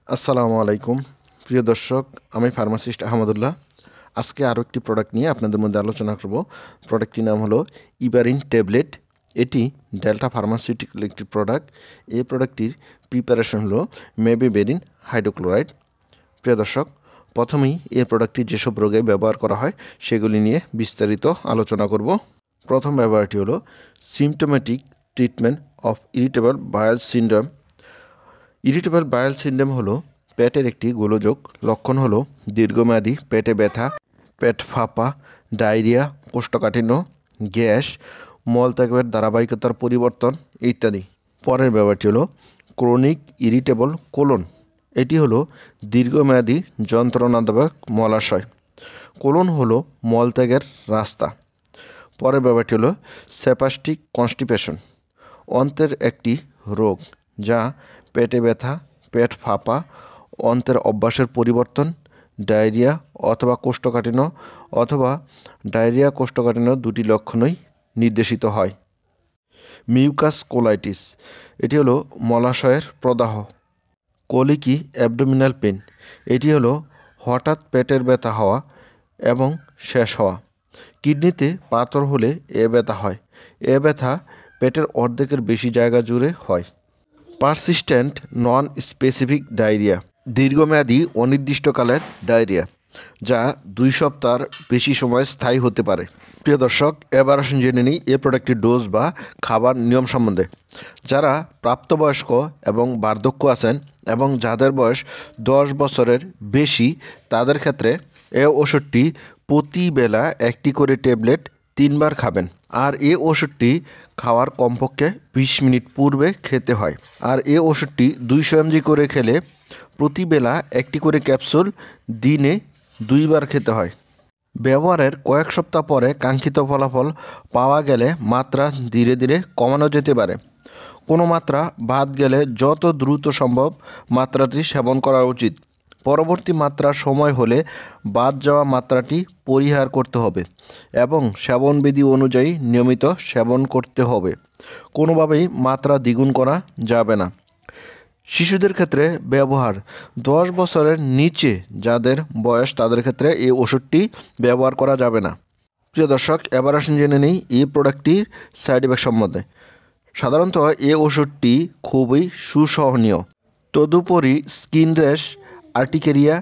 আসসালামু আলাইকুম প্রিয় দর্শক, আমি ফার্মাসিস্ট আহমদুল্লাহ। আজকে আরও একটি প্রোডাক্ট নিয়ে আপনাদের মধ্যে আলোচনা করব। প্রোডাক্টটির নাম হলো ইবারিন ট্যাবলেট। এটি ডেল্টা ফার্মাসিউটিক্যাল একটি প্রোডাক্ট। এই প্রোডাক্টটির প্রিপারেশন হলো মেবিবেরিন হাইড্রোক্লোরাইড। প্রিয় দর্শক, প্রথমেই এই প্রোডাক্টটি যেসব রোগে ব্যবহার করা হয় সেগুলি নিয়ে বিস্তারিত আলোচনা করব। প্রথম ব্যবহারটি হলো symptomatic treatment of irritable bowel syndrome. Irritable bowel syndrome হলো পেটের একটি গোলযোগ। লক্ষণ হলো দীর্ঘমেয়াদী পেটে ব্যথা, পেট ফাঁপা, ডায়রিয়া, কোষ্ঠকাঠিন্য, গ্যাস, মলত্যাগের ধারাবাহিকতার পরিবর্তন ইত্যাদি। পরের ব্যাপারটি হলো ক্রনিক ইরিটেবল কোলন। এটি হলো দীর্ঘমেয়াদী যন্ত্রণাদায়ক মলাশয়। কোলন হলো মলত্যাগের রাস্তা। পরের ব্যাপারটি হলো স্যাপাস্টিক কনস্টিপেশন। অন্ত্রের একটি রোগ যা পেটে ব্যথা, পেট ফাঁপা, অন্ত্রের অভ্যাসের পরিবর্তন, ডায়রিয়া অথবা কোষ্ঠকাঠিন্য অথবা ডায়রিয়া কোষ্ঠকাঠিন্য দুটি লক্ষণই নির্দেশিত হয়। মিউকাস কোলাইটিস, এটি হলো মলাশয়ের প্রদাহ। কলিকি অ্যাবডোমিনাল পেন, এটি হলো হঠাৎ পেটের ব্যথা হওয়া এবং শেষ হওয়া। কিডনিতে পাথর হলে এ ব্যথা হয়। এ ব্যথা পেটের অর্ধেকের বেশি জায়গা জুড়ে হয়। পারসিস্টেন্ট নন স্পেসিফিক ডায়রিয়া, দীর্ঘমেয়াদী অনির্দিষ্টকালের ডায়রিয়া যা 2 সপ্তাহের বেশি সময় স্থায়ী হতে পারে। প্রিয় দর্শক, এবার আসুন জেনে নিই এই প্রোডাক্টটির ডোজ বা খাবার নিয়ম সম্বন্ধে। যারা প্রাপ্তবয়স্ক এবং বার্ধক্য আছেন এবং যাদের বয়স 10 বছরের বেশি তাদের ক্ষেত্রে এই ওষুধটি প্রতিবেলা একটি করে ট্যাবলেট 3 বার খাবেন। আর এই ওষুধটি খাওয়ার কমপক্ষে 20 মিনিট পূর্বে খেতে হয়। আর এই ওষুধটি 200 mg করে খেলে প্রতিবেলা একটি করে ক্যাপসুল দিনে 2 বার খেতে হয়। ব্যবহারের কয়েক সপ্তাহ পরে কাঙ্ক্ষিত ফলাফল পাওয়া গেলে মাত্রা ধীরে ধীরে কমানো যেতে পারে। কোনো মাত্রা বাদ গেলে যত দ্রুত সম্ভব মাত্রাটি সেবন করা উচিত। পরবর্তী মাত্রার সময় হলে বাদ যাওয়া মাত্রাটি পরিহার করতে হবে এবং সেবনবিধি অনুযায়ী নিয়মিত সেবন করতে হবে। কোনোভাবেই মাত্রা দ্বিগুণ করা যাবে না। শিশুদের ক্ষেত্রে ব্যবহার 10 বছরের নিচে যাদের বয়স তাদের ক্ষেত্রে এই ওষুধটি ব্যবহার করা যাবে না। প্রিয় দর্শক, এবার আসুন জেনে নিই এই প্রোডাক্টটির সাইড এফেক্ট সম্বন্ধে। সাধারণত এই ওষুধটি খুবই সুসহনীয়। তদুপরি স্কিন র্যাশ, আর্টিকেরিয়া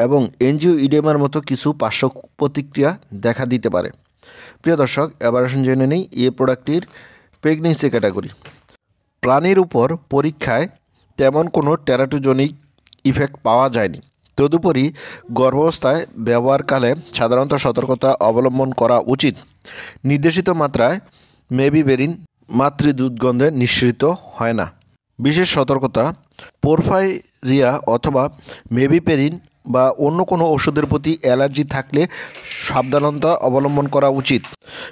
এবং এনজিওইডেমার মতো কিছু পার্শ্ব প্রতিক্রিয়া দেখা দিতে পারে। প্রিয় দর্শক, এবার আসুন জেনে নিই এই প্রোডাক্টটির প্রেগনেন্সি ক্যাটাগরি। প্রাণীর উপর পরীক্ষায় তেমন কোনো টেরাটোজেনিক ইফেক্ট পাওয়া যায়নি। তদুপরি গর্ভাবস্থায় ব্যবহারকালে সাধারণত সতর্কতা অবলম্বন করা উচিত। নির্দেশিত মাত্রায় মেবিবেরিন মাতৃদুধগন্ধে নিঃসৃত হয় না। বিশেষ সতর্কতা: পোরফাইরিয়া অথবা মেবিপেরিন বা অন্য কোনো ওষুধের প্রতি অ্যালার্জি থাকলে সাবধানতা অবলম্বন করা উচিত।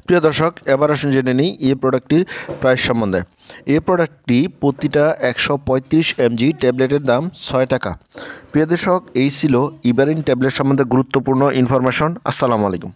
প্রিয় দর্শক, এবার আসুন জেনে নিই এই প্রোডাক্টটির প্রাইস সম্বন্ধে। এই প্রোডাক্টটি প্রতিটা 135 mg ট্যাবলেটের দাম 6 টাকা। প্রিয় দর্শক, এই ছিল ইবারিন ট্যাবলেট সম্বন্ধে গুরুত্বপূর্ণ ইনফরমেশন। আসসালামু আলাইকুম।